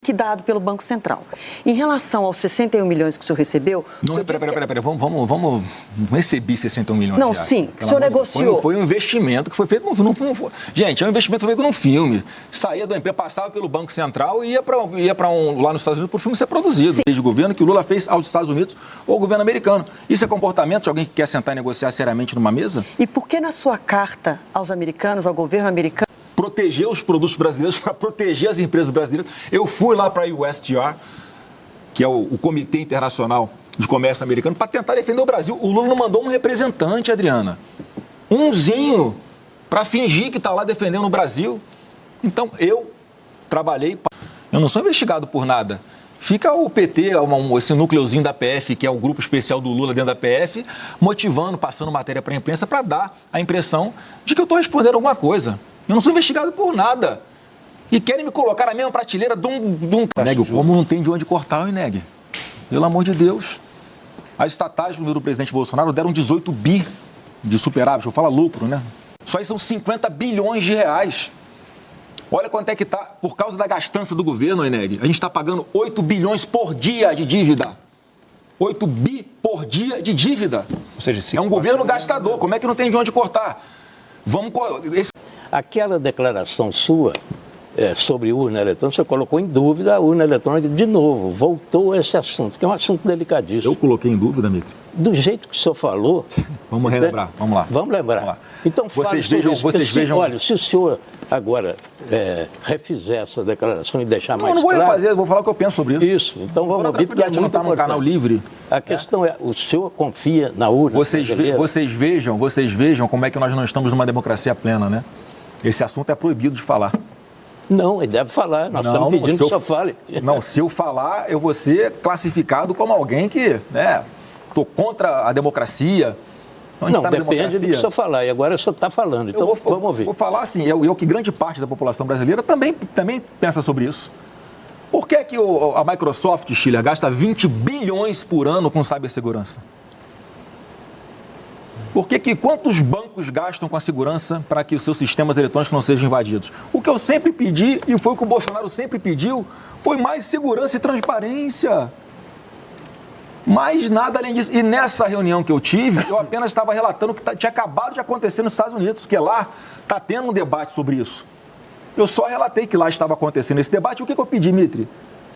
liquidado pelo Banco Central. Em relação aos 61 milhões que o senhor recebeu... Não, peraí, vamos receber 61 milhões. Não, sim, o senhor negociou. Foi um investimento que foi feito... Gente, é um investimento feito num filme. Saía da empresa, passava pelo Banco Central e ia para lá nos Estados Unidos para o filme ser produzido. Sim. Desde o governo que o Lula fez aos Estados Unidos ou ao governo americano. Isso é comportamento de alguém que quer sentar e negociar seriamente numa mesa? E por que na sua carta aos americanos, ao governo americano... Proteger os produtos brasileiros, para proteger as empresas brasileiras. Eu fui lá para a USTR, que é o Comitê Internacional de Comércio Americano, para tentar defender o Brasil. O Lula não mandou um representante, Adriana. Umzinho, para fingir que está lá defendendo o Brasil. Então, eu trabalhei... Eu não sou investigado por nada. Fica o PT, esse núcleozinho da PF, que é o grupo especial do Lula dentro da PF, motivando, passando matéria para a imprensa para dar a impressão de que eu estou respondendo alguma coisa. Eu não sou investigado por nada. E querem me colocar na mesma prateleira de um... Neg, como não tem de onde cortar, hein, Neg? Pelo amor de Deus. As estatais do governo do presidente Bolsonaro deram 18 bi de superávit. Eu falo lucro, né? Só aí são 50 bilhões de reais. Olha quanto é que está, por causa da gastança do governo, Neg. A gente está pagando 8 bilhões por dia de dívida. 8 bi por dia de dívida. Ou seja, é um governo gastador. Como é que não tem de onde cortar? Aquela declaração sua sobre urna eletrônica, você colocou em dúvida a urna eletrônica de novo, voltou a esse assunto, que é um assunto delicadíssimo. Eu coloquei em dúvida, Mitri? Do jeito que o senhor falou... Vamos relembrar, vamos lá. Vamos lembrar. Vamos lá. Então, vocês vejam... Olha, se o senhor agora refizer essa declaração e deixar mais claro... Não vou refazer, vou falar o que eu penso sobre isso. Isso, então vamos ouvir, porque é muito importante. Não está no canal livre. A questão é, o senhor confia na urna? Vocês vejam como é que nós não estamos numa democracia plena, né? Esse assunto é proibido de falar. Não, ele deve falar. Nós estamos pedindo que o senhor fale. Não, se eu falar, eu vou ser classificado como alguém que, estou contra a democracia. Não, depende do que o senhor falar. E agora o senhor está falando, então vamos ouvir. Vou falar assim, eu que grande parte da população brasileira também pensa sobre isso. Por que a Microsoft, Chile, gasta 20 bilhões por ano com cibersegurança? Por que quantos bancos gastam com a segurança para que os seus sistemas eletrônicos não sejam invadidos? O que eu sempre pedi, e foi o que o Bolsonaro sempre pediu, foi mais segurança e transparência. Mais nada além disso. E nessa reunião que eu tive, eu apenas estava relatando o que tinha acabado de acontecer nos Estados Unidos, porque lá está tendo um debate sobre isso. Eu só relatei que lá estava acontecendo esse debate. O que eu pedi, Mitri?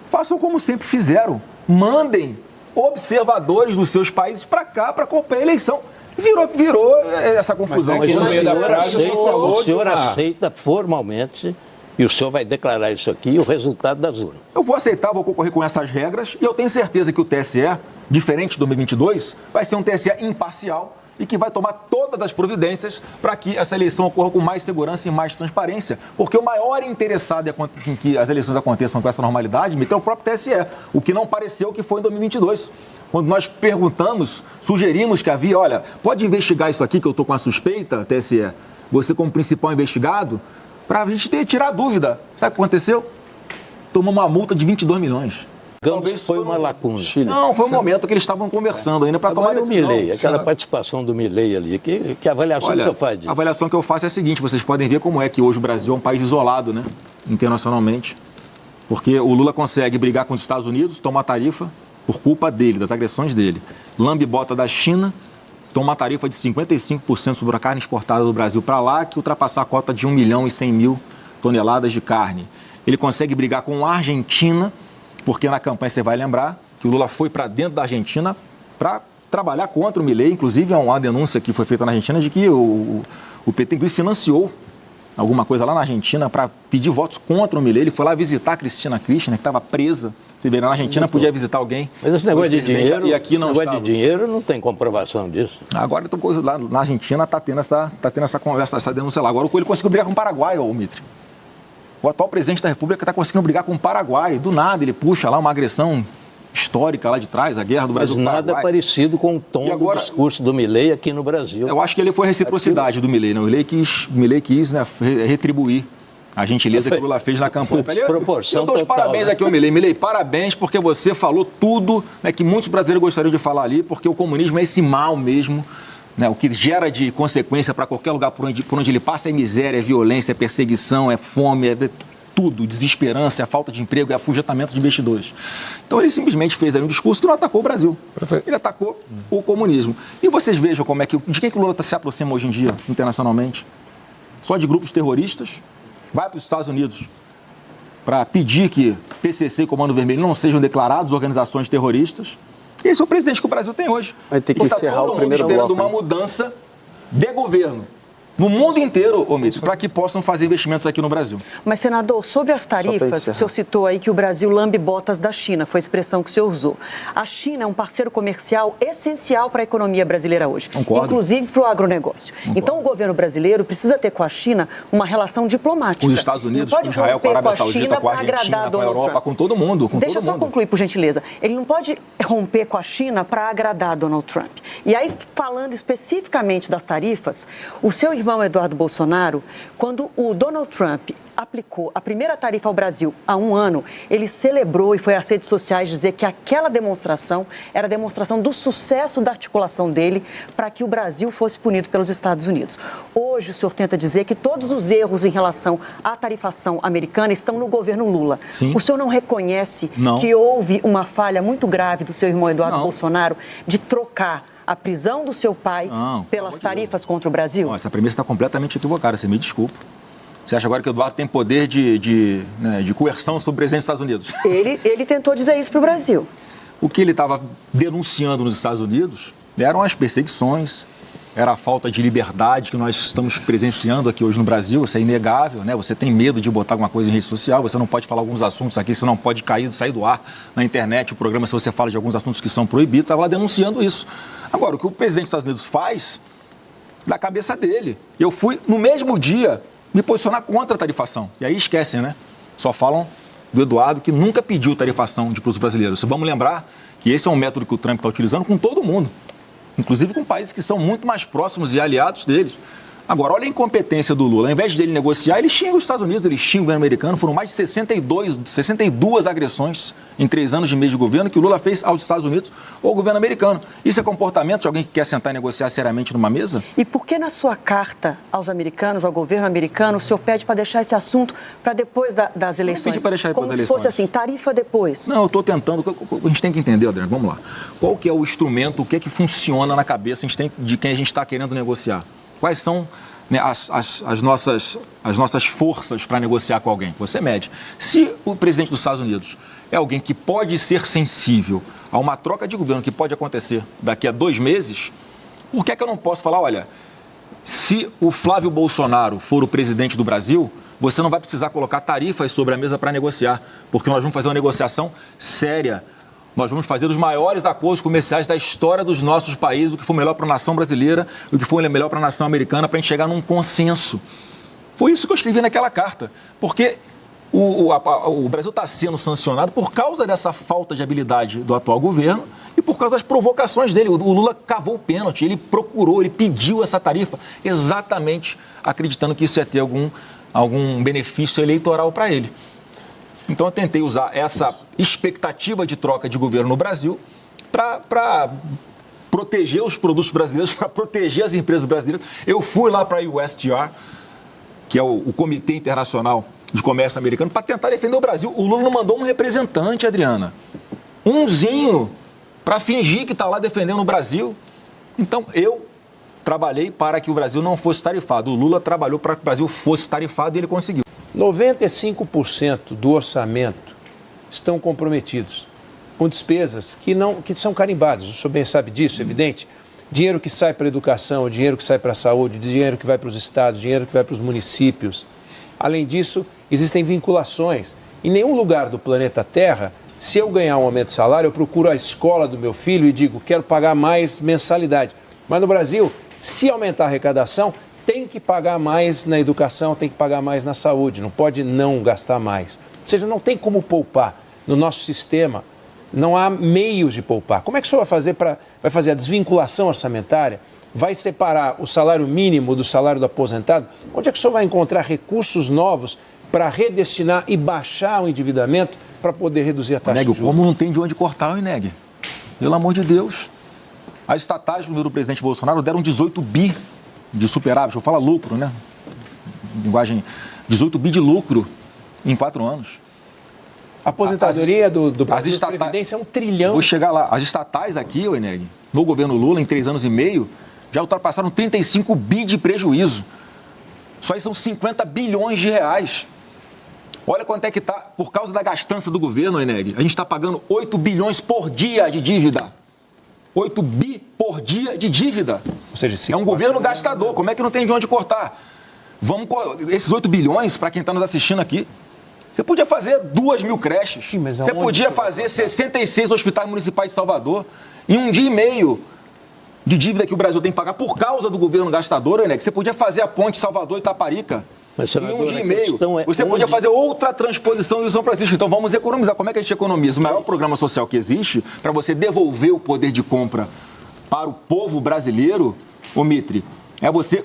Façam como sempre fizeram. Mandem observadores dos seus países para cá para acompanhar a eleição. Virou essa confusão. Mas o senhor aceita formalmente e o senhor vai declarar isso aqui, o resultado das urnas. Eu vou aceitar, vou concorrer com essas regras e eu tenho certeza que o TSE, diferente de 2022, vai ser um TSE imparcial e que vai tomar todas as providências para que essa eleição ocorra com mais segurança e mais transparência. Porque o maior interessado em que as eleições aconteçam com essa normalidade é o próprio TSE, o que não pareceu que foi em 2022. Quando nós perguntamos, sugerimos que havia, olha, pode investigar isso aqui que eu estou com a suspeita, TSE, você como principal investigado, para a gente tirar a dúvida. Sabe o que aconteceu? Tomou uma multa de 22 milhões. Talvez foi uma lacuna. Não, foi um momento que eles estavam conversando ainda para tomar a decisão. Milei, aquela participação do Milei ali, que avaliação que o senhor faz disso? A avaliação que eu faço é a seguinte, vocês podem ver como é que hoje o Brasil é um país isolado, né, internacionalmente, porque o Lula consegue brigar com os Estados Unidos, tomar tarifa por culpa dele, das agressões dele. Lambe bota da China, toma uma tarifa de 55% sobre a carne exportada do Brasil para lá, que ultrapassar a cota de 1.100.000 toneladas de carne. Ele consegue brigar com a Argentina, porque na campanha você vai lembrar que o Lula foi para dentro da Argentina para trabalhar contra o Milei. Inclusive, há uma denúncia que foi feita na Argentina de que o PT financiou alguma coisa lá na Argentina para pedir votos contra o Milei. Ele foi lá visitar a Cristina Kirchner, que estava presa. Você vê, na Argentina podia visitar alguém. Mas esse negócio de dinheiro, e aqui não de dinheiro não tem comprovação disso. Agora, lá na Argentina está tendo essa conversa, essa denúncia lá. Agora, ele conseguiu brigar com o Paraguai, Mitri. O atual presidente da República está conseguindo brigar com o Paraguai. Do nada, ele puxa lá uma agressão histórica lá de trás, a guerra do Brasil. Mas nada parecido com o tom do discurso do Milei aqui no Brasil. Eu acho que ele foi a reciprocidade do Milei, né? O Milei quis, né, retribuir a gentileza que o Lula fez na campanha. Eu dou os parabéns aqui ao Milei. Milei, parabéns, porque você falou tudo, né, que muitos brasileiros gostariam de falar ali, porque o comunismo é esse mal mesmo. Né, o que gera de consequência para qualquer lugar por onde ele passa é miséria, é violência, é perseguição, é fome, tudo, desesperança, a falta de emprego e afugentamento de investidores. Então ele simplesmente fez aí um discurso que não atacou o Brasil. Perfeito. Ele atacou o comunismo. E vocês vejam como é que, de quem que o Lula se aproxima hoje em dia, internacionalmente? Só de grupos terroristas, vai para os Estados Unidos para pedir que PCC e Comando Vermelho não sejam declarados organizações terroristas. Esse é o presidente que o Brasil tem hoje. Vai ter que encerrar o primeiro bloco. Esperando uma mudança de governo no mundo inteiro, Omílio, para que possam fazer investimentos aqui no Brasil. Mas, senador, sobre as tarifas, o senhor citou aí que o Brasil lambe botas da China, foi a expressão que o senhor usou. A China é um parceiro comercial essencial para a economia brasileira hoje, Concordo. Inclusive para o agronegócio. Concordo. Então, o governo brasileiro precisa ter com a China uma relação diplomática. Com os Estados Unidos, com Israel, com a Arábia Saudita, com a Argentina, com a Europa, com todo mundo. Deixa eu só concluir, por gentileza. Ele não pode romper com a China para agradar Donald Trump. E aí, falando especificamente das tarifas, o seu irmão Eduardo Bolsonaro, quando o Donald Trump aplicou a primeira tarifa ao Brasil há um ano, ele celebrou e foi às redes sociais dizer que aquela demonstração era a demonstração do sucesso da articulação dele para que o Brasil fosse punido pelos Estados Unidos. Hoje o senhor tenta dizer que todos os erros em relação à tarifação americana estão no governo Lula. Sim. O senhor não reconhece que houve uma falha muito grave do seu irmão Eduardo Bolsonaro de trocar a prisão do seu pai pelas tarifas contra o Brasil? Não, essa premissa está completamente equivocada, você me desculpa. Você acha agora que o Eduardo tem poder de coerção sobre o presidente dos Estados Unidos? Ele tentou dizer isso para o Brasil. O que ele estava denunciando nos Estados Unidos eram as perseguições, era a falta de liberdade que nós estamos presenciando aqui hoje no Brasil. Isso é inegável, né? Você tem medo de botar alguma coisa em rede social, você não pode falar alguns assuntos aqui, você não pode sair do ar na internet, o programa, se você fala de alguns assuntos que são proibidos, estava lá denunciando isso. Agora, o que o presidente dos Estados Unidos faz, da cabeça dele. Eu fui, no mesmo dia, me posicionar contra a tarifação. E aí esquecem, né? Só falam do Eduardo, que nunca pediu tarifação de produtos brasileiros. Vamos lembrar que esse é um método que o Trump está utilizando com todo mundo, inclusive com países que são muito mais próximos e aliados deles. Agora, olha a incompetência do Lula. Ao invés dele negociar, ele xinga os Estados Unidos, ele xinga o governo americano. Foram mais de 62 agressões em 3 anos de mês de governo que o Lula fez aos Estados Unidos ou ao governo americano. Isso é comportamento de alguém que quer sentar e negociar seriamente numa mesa? E por que na sua carta aos americanos, ao governo americano, o senhor pede para deixar esse assunto para depois das eleições? Não pedi para deixar depois das eleições. Como se fosse assim, tarifa depois. Não, eu estou tentando. A gente tem que entender, Adriano, vamos lá. Qual que é o instrumento, o que é que funciona na cabeça de quem a gente está querendo negociar? Quais são, né, as nossas forças para negociar com alguém? Você mede. Se o presidente dos Estados Unidos é alguém que pode ser sensível a uma troca de governo que pode acontecer daqui a 2 meses, por que é que eu não posso falar, olha, se o Flávio Bolsonaro for o presidente do Brasil, você não vai precisar colocar tarifas sobre a mesa para negociar, porque nós vamos fazer uma negociação séria. Nós vamos fazer os maiores acordos comerciais da história dos nossos países, o que for melhor para a nação brasileira, o que for melhor para a nação americana, para a gente chegar num consenso. Foi isso que eu escrevi naquela carta, porque o Brasil está sendo sancionado por causa dessa falta de habilidade do atual governo e por causa das provocações dele. O Lula cavou o pênalti, ele procurou, ele pediu essa tarifa, exatamente acreditando que isso ia ter algum benefício eleitoral para ele. Então eu tentei usar essa expectativa de troca de governo no Brasil para proteger os produtos brasileiros, para proteger as empresas brasileiras. Eu fui lá para a USTR, que é o Comitê Internacional de Comércio Americano, para tentar defender o Brasil. O Lula não mandou um representante, Adriana. Umzinho, para fingir que está lá defendendo o Brasil. Então eu trabalhei para que o Brasil não fosse tarifado. O Lula trabalhou para que o Brasil fosse tarifado e ele conseguiu. 95% do orçamento estão comprometidos com despesas que são carimbadas. O senhor bem sabe disso, evidente. Dinheiro que sai para a educação, dinheiro que sai para a saúde, dinheiro que vai para os estados, dinheiro que vai para os municípios. Além disso, existem vinculações. Em nenhum lugar do planeta Terra, se eu ganhar um aumento de salário, eu procuro a escola do meu filho e digo, quero pagar mais mensalidade. Mas no Brasil, se aumentar a arrecadação, tem que pagar mais na educação, tem que pagar mais na saúde, não pode não gastar mais. Ou seja, não tem como poupar no nosso sistema, não há meios de poupar. Como é que o senhor vai fazer a desvinculação orçamentária? Vai separar o salário mínimo do salário do aposentado? Onde é que o senhor vai encontrar recursos novos para redestinar e baixar o endividamento para poder reduzir a taxa de juros? Como não tem de onde cortar, Ineg? Pelo amor de Deus. As estatais do presidente Bolsonaro deram 18 bi de superávit, eu falo lucro, né? Linguagem, 18 bi de lucro em 4 anos. A aposentadoria do Brasil de estatais, Previdência é 1 trilhão. Vou chegar lá. As estatais aqui, Eneg, no governo Lula, em 3 anos e meio, já ultrapassaram 35 bi de prejuízo. Só aí são 50 bilhões de reais. Olha quanto é que está, por causa da gastança do governo, Eneg, a gente está pagando 8 bilhões por dia de dívida. 8 bi por dia de dívida. Ou seja, é um governo gastador. Como é que não tem de onde cortar? Esses 8 bilhões, para quem está nos assistindo aqui, você podia fazer 2.000 creches. Sim, mas você podia fazer 66 hospitais municipais de Salvador em 1 dia e meio de dívida que o Brasil tem que pagar por causa do governo gastador, Eneg. Você podia fazer a ponte Salvador-Itaparica em 1 dia e meio. Você podia fazer outra transposição do São Francisco. Então vamos economizar. Como é que a gente economiza? O maior programa social que existe para você devolver o poder de compra para o povo brasileiro, ô Mitre, é você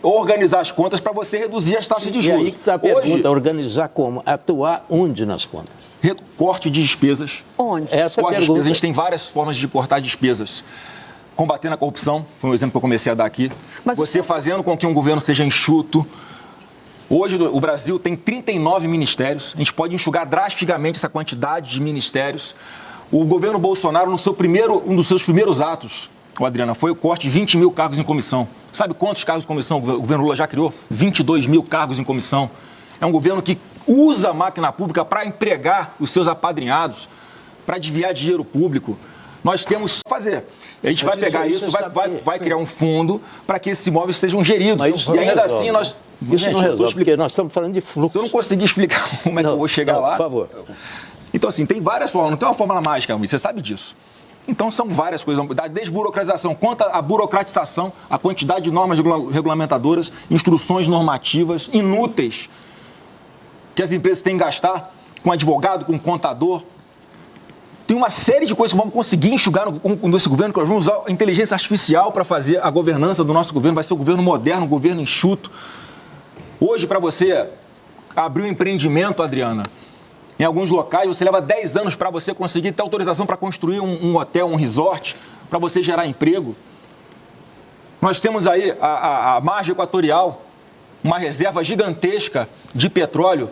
organizar as contas para você reduzir as taxas de juros. E aí que está a pergunta, organizar como? Atuar onde nas contas? Corte de despesas. Onde? Essa é a Corte de pergunta. despesas. A gente tem várias formas de cortar despesas. Combatendo a corrupção, foi um exemplo que eu comecei a dar aqui. Mas você fazendo com que um governo seja enxuto. Hoje o Brasil tem 39 ministérios. A gente pode enxugar drasticamente essa quantidade de ministérios. O governo Bolsonaro, um dos seus primeiros atos, Adriana, foi o corte de 20 mil cargos em comissão. Sabe quantos cargos em comissão o governo Lula já criou? 22 mil cargos em comissão. É um governo que usa a máquina pública para empregar os seus apadrinhados, para desviar dinheiro público. Nós temos que fazer. A gente vai pegar isso, vai criar um fundo para que esses imóveis sejam geridos. E ainda assim nós... Isso não resolve, porque nós estamos falando de fluxo. Se eu não conseguir explicar como é que eu vou chegar lá... Por favor. Então, assim, tem várias formas, não tem uma fórmula mágica, você sabe disso. Então, são várias coisas, da desburocratização, quanto à burocratização, a quantidade de normas regulamentadoras, instruções normativas inúteis que as empresas têm que gastar com advogado, com contador. Tem uma série de coisas que vamos conseguir enxugar nesse governo, que nós vamos usar a inteligência artificial para fazer a governança do nosso governo, vai ser um governo moderno, um governo enxuto. Hoje, para você abrir um empreendimento, Adriana, em alguns locais, você leva 10 anos para você conseguir ter autorização para construir um hotel, um resort, para você gerar emprego. Nós temos aí a margem equatorial, uma reserva gigantesca de petróleo,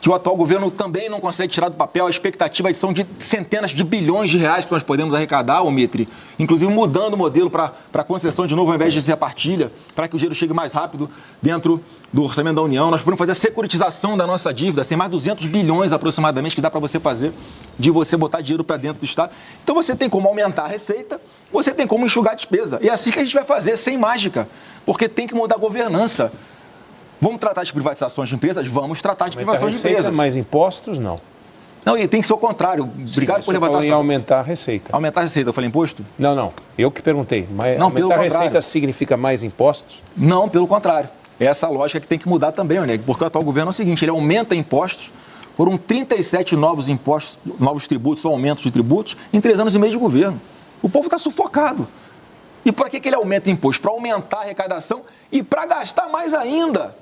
que o atual governo também não consegue tirar do papel. A expectativa são de centenas de bilhões de reais que nós podemos arrecadar, Mitre, inclusive mudando o modelo para concessão de novo, ao invés de ser a partilha, para que o dinheiro chegue mais rápido dentro do orçamento da União. Nós podemos fazer a securitização da nossa dívida, sem mais 200 bilhões aproximadamente, que dá para você fazer, de você botar dinheiro para dentro do Estado. Então você tem como aumentar a receita, você tem como enxugar a despesa. E é assim que a gente vai fazer, sem mágica, porque tem que mudar a governança. Vamos tratar de privatizações de empresas? Vamos tratar de privatizações de empresas. Mais impostos, não. Não, e tem que ser o contrário. Obrigado por levantar essa... aumentar a receita. Aumentar a receita, eu falei imposto? Não. Eu que perguntei. Mas não, aumentar a receita significa mais impostos? Não, pelo contrário. É essa lógica que tem que mudar também, Oneg, porque o atual governo é o seguinte, ele aumenta impostos, foram 37 novos impostos, novos tributos ou aumentos de tributos em 3 anos e meio de governo. O povo está sufocado. E para que ele aumenta imposto? Para aumentar a arrecadação e para gastar mais ainda.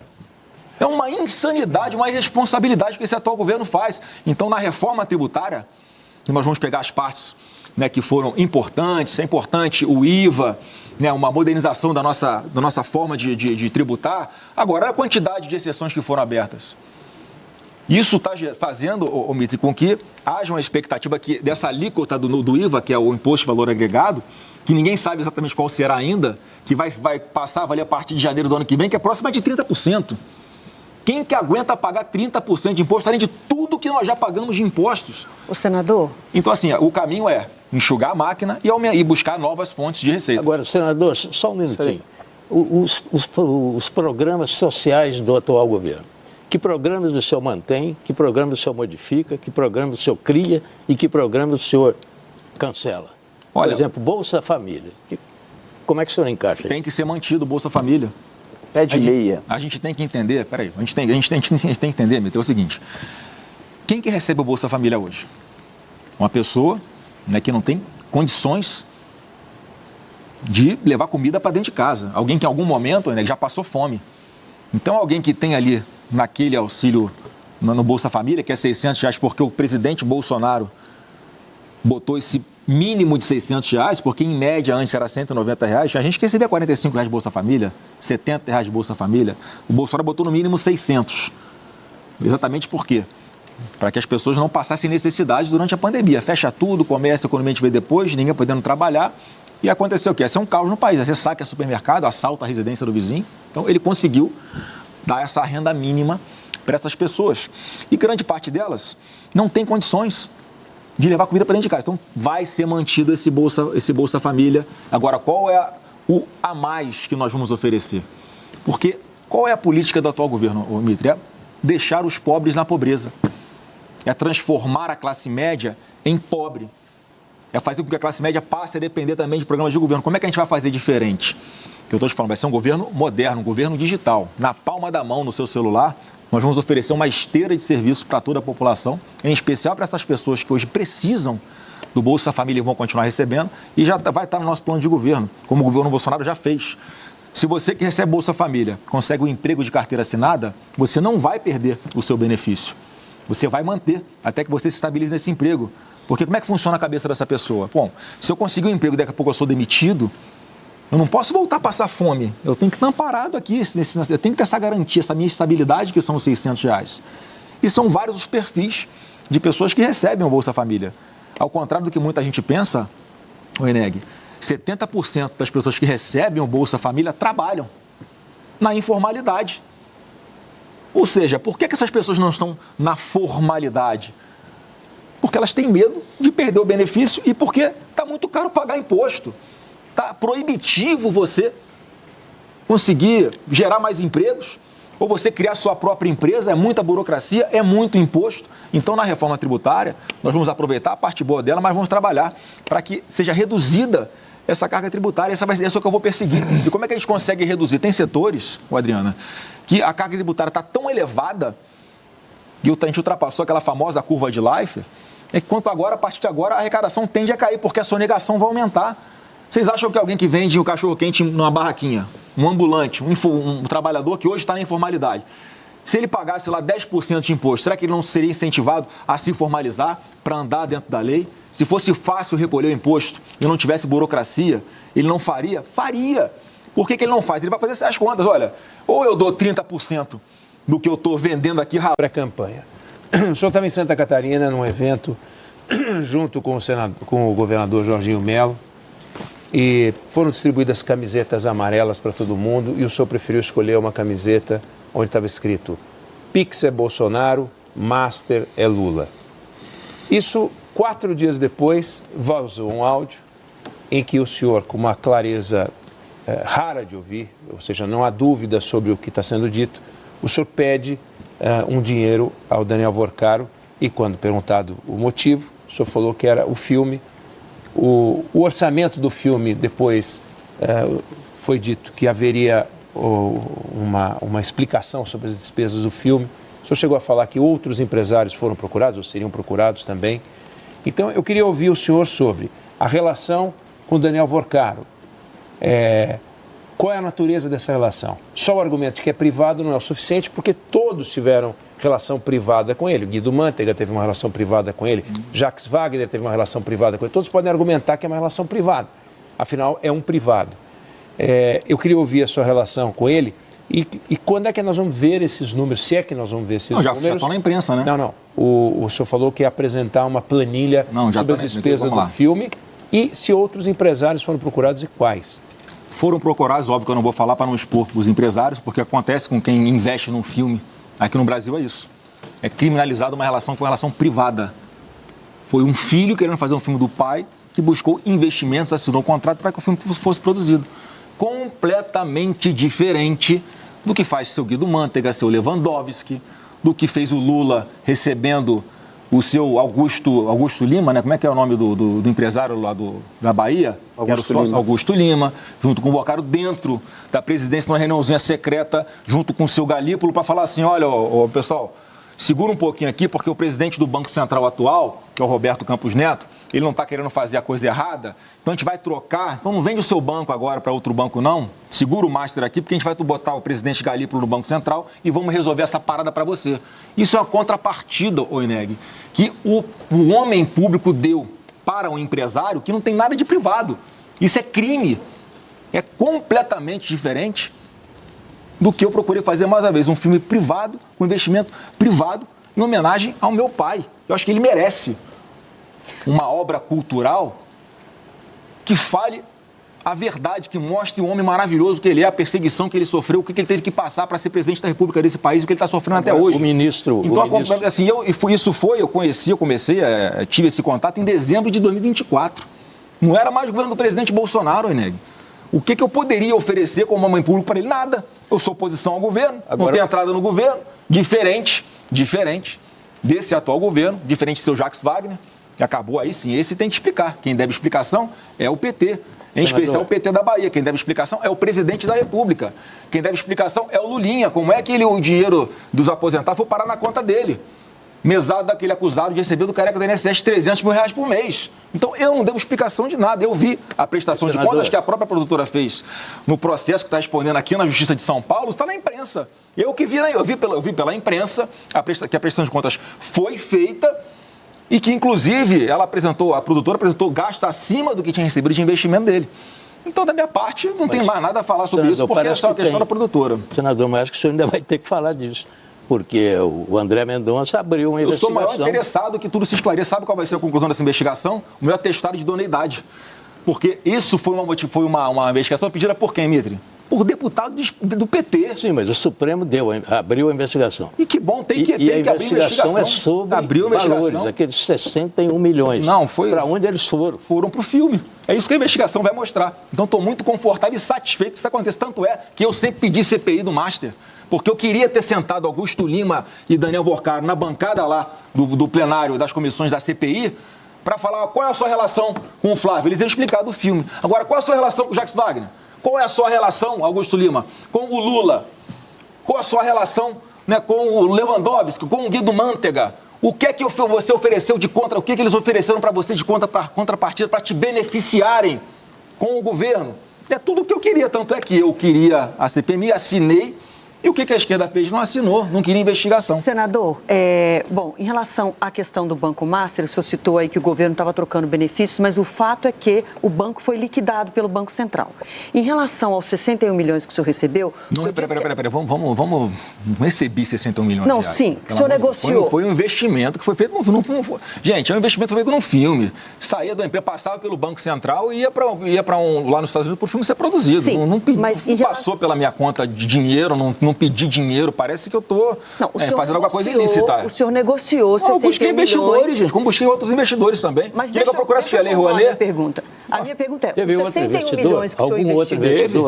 É uma insanidade, uma irresponsabilidade que esse atual governo faz. Então, na reforma tributária, que nós vamos pegar as partes, né, que foram importantes, é importante o IVA, né, uma modernização da nossa forma de tributar. Agora, a quantidade de exceções que foram abertas. Isso está fazendo, Mitre, com que haja uma expectativa que dessa alíquota do IVA, que é o Imposto de Valor Agregado, que ninguém sabe exatamente qual será ainda, que vai passar a valer a partir de janeiro do ano que vem, que é próxima de 30%. Quem que aguenta pagar 30% de imposto, além de tudo que nós já pagamos de impostos? O senador? Então, assim, o caminho é enxugar a máquina e buscar novas fontes de receita. Agora, senador, só um minutinho. Os programas sociais do atual governo. Que programas o senhor mantém, que programas o senhor modifica, que programas o senhor cria e que programas o senhor cancela? Por exemplo, Bolsa Família. Como é que o senhor encaixa aí? Tem que ser mantido o Bolsa Família. Pé de meia. A gente tem que entender, peraí, a gente tem que entender, Mitre, é o seguinte, quem que recebe o Bolsa Família hoje? Uma pessoa, né, que não tem condições de levar comida para dentro de casa. Alguém que em algum momento, né, já passou fome. Então, alguém que tem ali, naquele auxílio no Bolsa Família, que é R$600, porque o presidente Bolsonaro botou esse mínimo de R$600, porque em média antes era R$190, a gente que recebia R$45 de Bolsa Família, R$70 de Bolsa Família, o Bolsonaro botou no mínimo 600. Exatamente por quê? Para que as pessoas não passassem necessidade durante a pandemia. Fecha tudo, comércio, economia a gente vê depois, ninguém podendo trabalhar. E aconteceu o quê? Esse é um caos no país. Você saca supermercado, assalta a residência do vizinho. Então, ele conseguiu dar essa renda mínima para essas pessoas. E grande parte delas não tem condições de levar comida para dentro de casa. Então, vai ser mantido esse Bolsa Família. Agora, qual é o a mais que nós vamos oferecer? Porque qual é a política do atual governo, Mitri? É deixar os pobres na pobreza. É transformar a classe média em pobre. É fazer com que a classe média passe a depender também de programas de governo. Como é que a gente vai fazer diferente? Eu estou te falando, vai ser um governo moderno, um governo digital. Na palma da mão, no seu celular, nós vamos oferecer uma esteira de serviço para toda a população, em especial para essas pessoas que hoje precisam do Bolsa Família e vão continuar recebendo, e já vai estar no nosso plano de governo, como o governo Bolsonaro já fez. Se você que recebe Bolsa Família consegue um emprego de carteira assinada, você não vai perder o seu benefício. Você vai manter até que você se estabilize nesse emprego. Porque como é que funciona a cabeça dessa pessoa? Bom, se eu conseguir um emprego e daqui a pouco eu sou demitido, eu não posso voltar a passar fome. Eu tenho que estar amparado aqui, eu tenho que ter essa garantia, essa minha estabilidade, que são os R$600. E são vários os perfis de pessoas que recebem o Bolsa Família. Ao contrário do que muita gente pensa, Eneg, 70% das pessoas que recebem o Bolsa Família trabalham na informalidade. Ou seja, por que essas pessoas não estão na formalidade? Porque elas têm medo de perder o benefício e porque está muito caro pagar imposto. Está proibitivo você conseguir gerar mais empregos ou você criar sua própria empresa, é muita burocracia, é muito imposto. Então, na reforma tributária, nós vamos aproveitar a parte boa dela, mas vamos trabalhar para que seja reduzida essa carga tributária. Essa é o que eu vou perseguir. E como é que a gente consegue reduzir? Tem setores, Adriana, que a carga tributária está tão elevada que a gente ultrapassou aquela famosa curva de Life, é que a partir de agora, a arrecadação tende a cair, porque a sonegação vai aumentar. Vocês acham que alguém que vende o cachorro-quente numa barraquinha, um ambulante, um trabalhador que hoje está na informalidade, se ele pagasse lá 10% de imposto, será que ele não seria incentivado a se formalizar para andar dentro da lei? Se fosse fácil recolher o imposto e não tivesse burocracia, ele não faria? Faria. Por que ele não faz? Ele vai fazer as contas. Olha, ou eu dou 30% do que eu estou vendendo aqui. Pré-campanha. O senhor estava em Santa Catarina, num evento, junto com o governador Jorginho Melo, e foram distribuídas camisetas amarelas para todo mundo, e o senhor preferiu escolher uma camiseta onde estava escrito Pix é Bolsonaro, Master é Lula. Isso, 4 dias depois, vazou um áudio em que o senhor, com uma clareza rara de ouvir, ou seja, não há dúvida sobre o que está sendo dito, o senhor pede um dinheiro ao Daniel Vorcaro e, quando perguntado o motivo, o senhor falou que era o filme. O orçamento do filme, depois foi dito que haveria uma explicação sobre as despesas do filme. O senhor chegou a falar que outros empresários foram procurados, ou seriam procurados também. Então, eu queria ouvir o senhor sobre a relação com o Daniel Vorcaro. Qual é a natureza dessa relação? Só o argumento de que é privado não é o suficiente, porque todos tiveram relação privada com ele. Guido Mantega teve uma relação privada com ele, Jacques Wagner teve uma relação privada com ele. Todos podem argumentar que é uma relação privada. Afinal, é um privado. Eu queria ouvir a sua relação com ele e quando é que nós vamos ver esses números, se é que nós vamos ver esses números. Já estão na imprensa, né? Não. O senhor falou que ia apresentar uma planilha sobre as despesas do filme e se outros empresários foram procurados e quais. Foram procurados, óbvio que eu não vou falar para não expor os empresários, porque acontece com quem investe num filme. Aqui no Brasil é isso. É criminalizado uma relação com uma relação privada. Foi um filho querendo fazer um filme do pai que buscou investimentos, assinou um contrato para que o filme fosse produzido. Completamente diferente do que faz seu Guido Mantega, seu Lewandowski, do que fez o Lula recebendo o seu Augusto Lima, né? Como é que é o nome do empresário lá da Bahia? Augusto Lima, junto com o Vorcaro, dentro da presidência, numa reuniãozinha secreta, junto com o seu Galípolo, para falar assim, olha, pessoal, segura um pouquinho aqui, porque o presidente do Banco Central atual, que é o Roberto Campos Neto, ele não está querendo fazer a coisa errada, então a gente vai trocar, então não vende o seu banco agora para outro banco não, segura o master aqui, porque a gente vai botar o presidente Galípolo no Banco Central e vamos resolver essa parada para você. Isso é uma contrapartida, Eneg, que o homem público deu para um empresário que não tem nada de privado. Isso é crime, é completamente diferente do que eu procurei fazer, mais uma vez, um filme privado, com investimento privado, em homenagem ao meu pai. Eu acho que ele merece uma obra cultural que fale a verdade, que mostre o homem maravilhoso que ele é, a perseguição que ele sofreu, o que ele teve que passar para ser presidente da República desse país, o que ele está sofrendo até hoje. O ministro... Então, assim, eu tive esse contato em dezembro de 2024. Não era mais o governo do presidente Bolsonaro, Eneg. O que eu poderia oferecer como uma mãe pública para ele? Nada. Eu sou oposição ao governo, não tenho entrada no governo, diferente desse atual governo, diferente de seu Jacques Wagner, que acabou aí sim, esse tem que explicar. Quem deve explicação é o PT. Em especial o PT da Bahia. Quem deve explicação é o presidente da República. Quem deve explicação é o Lulinha. Como é que o dinheiro dos aposentados foi parar na conta dele? Mesado daquele acusado de receber do careca do INSS 300 mil reais por mês. Então, eu não devo explicação de nada. Eu vi a prestação de contas que a própria produtora fez no processo que está respondendo aqui na Justiça de São Paulo, está na imprensa. Eu vi pela imprensa que a prestação de contas foi feita e que, inclusive, a produtora apresentou gastos acima do que tinha recebido de investimento dele. Então, da minha parte, não tem mais nada a falar sobre isso, porque é só a questão da produtora. Senador, mas acho que o senhor ainda vai ter que falar disso, porque o André Mendonça abriu uma investigação. Eu sou o maior interessado que tudo se esclareça. Sabe qual vai ser a conclusão dessa investigação? O meu atestado de idoneidade. Porque isso foi uma investigação pedida por quem, Mitre? Por deputado do PT. Sim, mas o Supremo abriu a investigação. E que bom, tem que abrir a investigação. É sobre valores, aqueles 61 milhões. Não, foi... Para onde eles foram? Foram para o filme. É isso que a investigação vai mostrar. Então, estou muito confortável e satisfeito que isso aconteça. Tanto é que eu sempre pedi CPI do Master, porque eu queria ter sentado Augusto Lima e Daniel Vorcaro na bancada lá do plenário das comissões da CPI para falar qual é a sua relação com o Flávio. Eles iam explicar do filme. Agora, qual é a sua relação com o Jacques Wagner? Qual é a sua relação, Augusto Lima, com o Lula? Qual a sua relação, né, com o Lewandowski, com o Guido Mantega? O que é que você ofereceu de contra? O que é que eles ofereceram para você de contrapartida para te beneficiarem com o governo? É tudo o que eu queria, tanto é que eu queria a CPMI, assinei. E o que a esquerda fez? Não assinou, não queria investigação. Senador, em relação à questão do Banco Master, o senhor citou aí que o governo estava trocando benefícios, mas o fato é que o banco foi liquidado pelo Banco Central. Em relação aos 61 milhões que o senhor recebeu... Peraí, vamos receber 61 milhões. Não, sim, o senhor negociou. Foi um investimento que foi feito Gente, é um investimento feito num filme. Saía do emprego, passava pelo Banco Central e ia para lá nos Estados Unidos para o filme ser produzido. Sim, não passou pela minha conta de dinheiro, não pedi dinheiro, parece que eu estou fazendo alguma coisa ilícita. O senhor negociou 61 milhões... Eu busquei investidores, gente, como busquei outros investidores também. Mas deixa eu procurasse a Lei Rouanet. A minha pergunta é, os 61 milhões que o senhor investiu...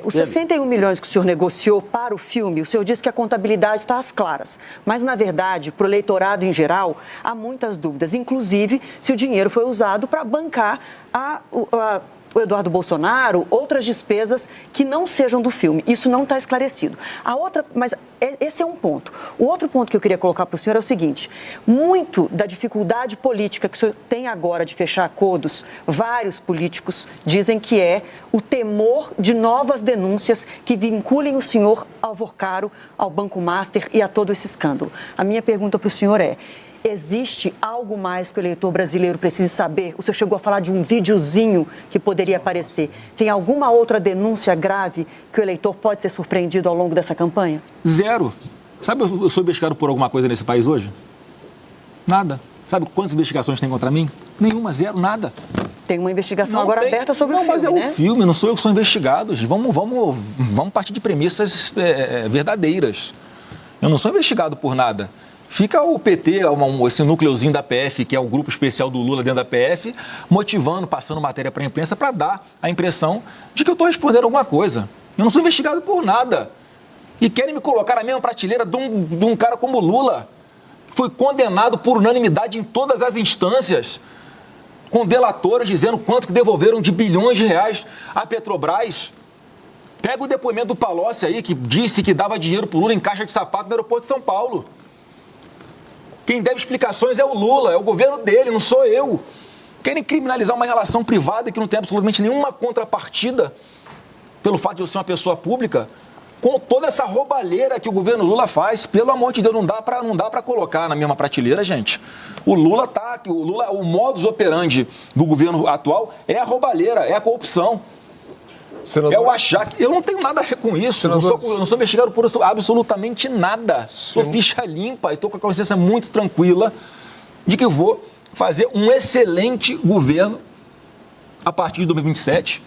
Os 61 milhões que o senhor negociou para o filme, o senhor disse que a contabilidade está às claras. Mas, na verdade, para o eleitorado em geral, há muitas dúvidas, inclusive se o dinheiro foi usado para bancar o Eduardo Bolsonaro, outras despesas que não sejam do filme. Isso não está esclarecido. Mas esse é um ponto. O outro ponto que eu queria colocar para o senhor é o seguinte: muito da dificuldade política que o senhor tem agora de fechar acordos, vários políticos dizem que é o temor de novas denúncias que vinculem o senhor ao Vorcaro, ao Banco Master e a todo esse escândalo. A minha pergunta para o senhor é: existe algo mais que o eleitor brasileiro precise saber? O senhor chegou a falar de um videozinho que poderia aparecer. Tem alguma outra denúncia grave que o eleitor pode ser surpreendido ao longo dessa campanha? Zero. Sabe, eu sou investigado por alguma coisa nesse país hoje? Nada. Sabe quantas investigações tem contra mim? Nenhuma, zero, nada. Tem uma investigação aberta sobre o filme, mas é né? o filme, não sou eu que sou investigado. Vamos partir de premissas verdadeiras. Eu não sou investigado por nada. Fica o PT, esse núcleozinho da PF, que é o grupo especial do Lula dentro da PF, motivando, passando matéria para a imprensa para dar a impressão de que eu estou respondendo alguma coisa. Eu não sou investigado por nada. E querem me colocar na mesma prateleira de um cara como o Lula, que foi condenado por unanimidade em todas as instâncias, com delatores dizendo quanto que devolveram de bilhões de reais à Petrobras. Pega o depoimento do Palocci aí, que disse que dava dinheiro para o Lula em caixa de sapato no aeroporto de São Paulo. Quem deve explicações é o Lula, é o governo dele, não sou eu. Querem criminalizar uma relação privada que não tem absolutamente nenhuma contrapartida pelo fato de eu ser uma pessoa pública, com toda essa roubalheira que o governo Lula faz. Pelo amor de Deus, não dá para colocar na mesma prateleira, gente. O modus operandi do governo atual é a roubalheira, é a corrupção. Senador... É o achar que... Eu não tenho nada a ver com isso. Eu não sou investigado por absolutamente nada. Sou ficha limpa e estou com a consciência muito tranquila de que eu vou fazer um excelente governo a partir de 2027.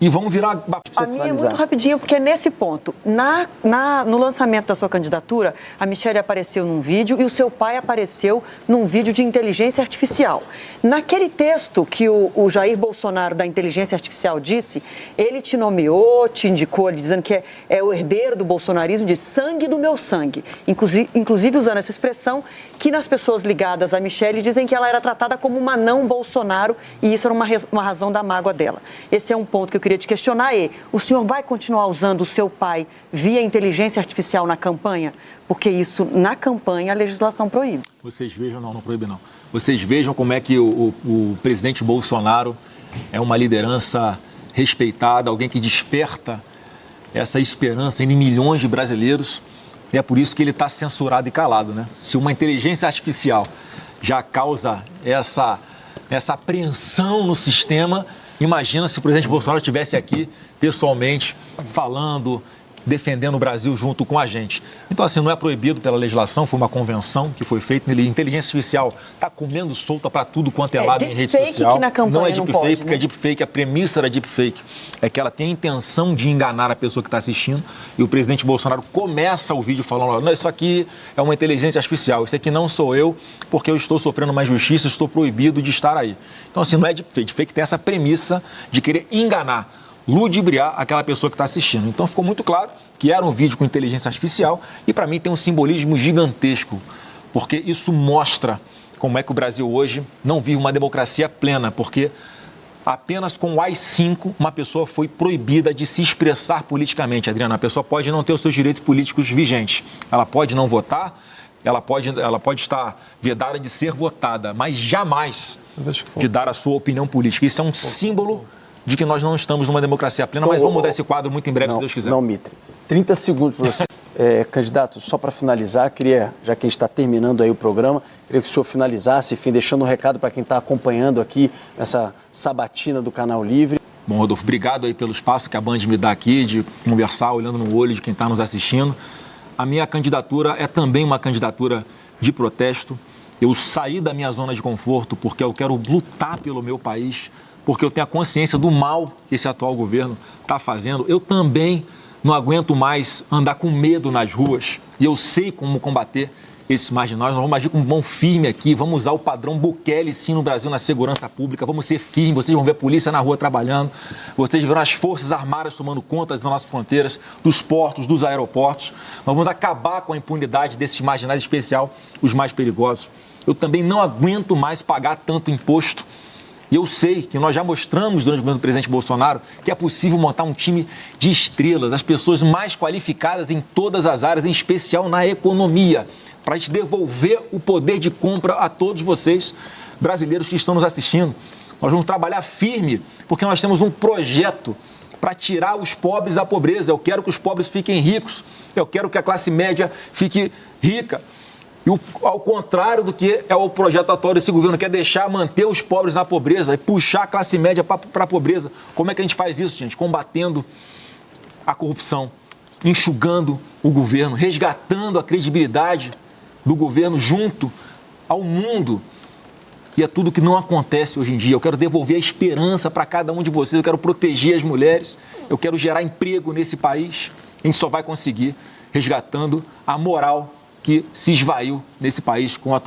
E vamos virar... A minha é muito rapidinho, porque nesse ponto, no lançamento da sua candidatura, a Michelle apareceu num vídeo e o seu pai apareceu num vídeo de inteligência artificial. Naquele texto que o Jair Bolsonaro da inteligência artificial disse, ele te nomeou, te indicou, dizendo que é o herdeiro do bolsonarismo, de sangue do meu sangue. Inclusive usando essa expressão que nas pessoas ligadas a Michelle dizem que ela era tratada como uma não Bolsonaro e isso era uma razão da mágoa dela. Esse é um ponto que eu queria te questionar. O senhor vai continuar usando o seu pai via inteligência artificial na campanha? Porque isso, na campanha, a legislação proíbe. Vocês vejam, não proíbe não. Vocês vejam como é que o presidente Bolsonaro é uma liderança respeitada, alguém que desperta essa esperança em milhões de brasileiros. E é por isso que ele está censurado e calado, né? Se uma inteligência artificial já causa essa apreensão no sistema, imagina se o presidente Bolsonaro estivesse aqui pessoalmente falando, defendendo o Brasil junto com a gente. Então, assim, não é proibido pela legislação, foi uma convenção que foi feita. Inteligência artificial está comendo solta para tudo quanto é lado em rede social. Que na campanha não é deepfake, pode, porque é deepfake. A premissa da deepfake é que ela tem a intenção de enganar a pessoa que está assistindo. E o presidente Bolsonaro começa o vídeo falando: não, isso aqui é uma inteligência artificial, isso aqui não sou eu, porque eu estou sofrendo uma injustiça, estou proibido de estar aí. Então, assim, não é deepfake. Deepfake tem essa premissa de querer enganar, ludibriar aquela pessoa que está assistindo. Então ficou muito claro que era um vídeo com inteligência artificial e para mim tem um simbolismo gigantesco, porque isso mostra como é que o Brasil hoje não vive uma democracia plena, porque apenas com o AI-5 uma pessoa foi proibida de se expressar politicamente, Adriana. A pessoa pode não ter os seus direitos políticos vigentes, ela pode não votar, ela pode estar vedada de ser votada, mas jamais de dar a sua opinião política. Isso é um símbolo de que nós não estamos numa democracia plena, mas vamos mudar esse quadro muito em breve, se Deus quiser. Não, Mitre. 30 segundos para você. Candidato, só para finalizar, queria, já que a gente está terminando aí o programa, queria que o senhor finalizasse, enfim, deixando um recado para quem está acompanhando aqui nessa sabatina do Canal Livre. Bom, Rodolfo, obrigado aí pelo espaço que a Band me dá aqui, de conversar, olhando no olho de quem está nos assistindo. A minha candidatura é também uma candidatura de protesto. Eu saí da minha zona de conforto porque eu quero lutar pelo meu país, porque eu tenho a consciência do mal que esse atual governo está fazendo. Eu também não aguento mais andar com medo nas ruas e eu sei como combater esses marginais. Nós vamos agir com mão firme aqui, vamos usar o padrão Bukele sim no Brasil na segurança pública, vamos ser firmes, vocês vão ver a polícia na rua trabalhando, vocês verão as forças armadas tomando conta das nossas fronteiras, dos portos, dos aeroportos. Nós vamos acabar com a impunidade desses marginais, em especial os mais perigosos. Eu também não aguento mais pagar tanto imposto. E eu sei que nós já mostramos durante o governo do presidente Bolsonaro que é possível montar um time de estrelas, as pessoas mais qualificadas em todas as áreas, em especial na economia, para a gente devolver o poder de compra a todos vocês, brasileiros que estão nos assistindo. Nós vamos trabalhar firme, porque nós temos um projeto para tirar os pobres da pobreza. Eu quero que os pobres fiquem ricos, eu quero que a classe média fique rica. E ao contrário do que é o projeto atual desse governo, que é manter os pobres na pobreza e puxar a classe média para a pobreza. Como é que a gente faz isso, gente? Combatendo a corrupção, enxugando o governo, resgatando a credibilidade do governo junto ao mundo. E é tudo que não acontece hoje em dia. Eu quero devolver a esperança para cada um de vocês, eu quero proteger as mulheres, eu quero gerar emprego nesse país. A gente só vai conseguir resgatando a moral que se esvaiu nesse país com a